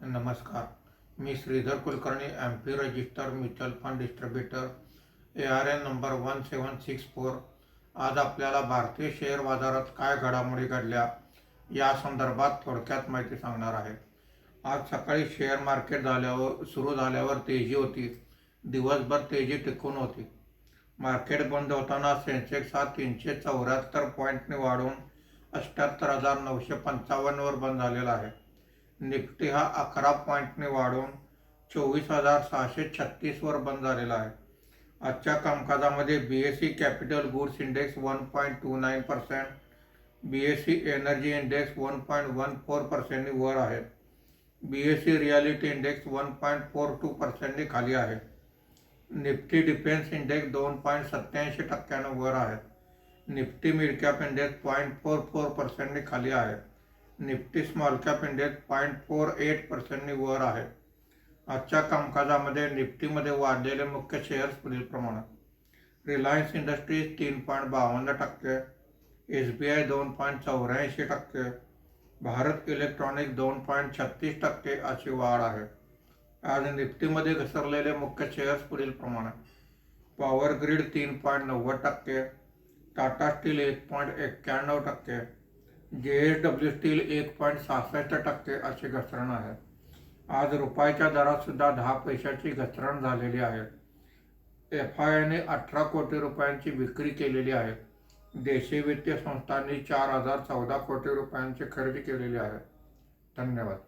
नमस्कार. मी Shridhar Kulkarni, MP. Register mutual fund distributor, ARN number 1764. आज आपल्याला भारतीय शेअर बाजारात काय घडामोडी घडल्या या संदर्भात थोडक्यात माहिती सांगणार आहे. आज सकाळी शेअर मार्केट सुरू झाल्यावर तेजी होती. दिवसभर तेजी टिकून होती. मार्केट बंद होताना सेन्सेक्स हा 374 पॉईंटने वाढून 78,955 वर बंद झालेला आहे. निफ्टी हा 11 पॉईंटने वाढून 24,636 वर बंद झालेला आहे. आजच्या कामकाजामध्ये BSE capital goods index 1.29%, BSE energy index 1.14% वर आहे. BSE रियालिटी इंडेक्स 1.42% खाली आहे. निफ्टी डिफेन्स इंडेक्स 2.87% वर आहे. निफ्टी मिड कॅप इंडेक्स 0.44% खाली आहे. निफ्टी स्मॉल कॅप इंडेक्स 0.48% वर आहे. आजच्या कामकाजामध्ये निफ्टीमध्ये वाढलेले मुख्य शेअर्स पुढील प्रमाणात: Reliance industries 3.52%, SBI 2.84%, Bharat electronics 2.36% अशी वाढ आहे. आज निफ्टीमध्ये घसरलेले मुख्य शेअर्स पुढील प्रमाणात: power grid 3.90%, Tata steel 1.91%, JSW steel 1.66% अशी घसरण आहे. आज रुपयाच्या दरात सुद्धा 10 पैशाची घसरण झालेली आहे. FIIने 18 कोटी रुपयांची विक्री केलेली आहे. देशी वित्तीय संस्थांनी 4,014 कोटी रुपयांची खरेदी केलेली आहे. धन्यवाद.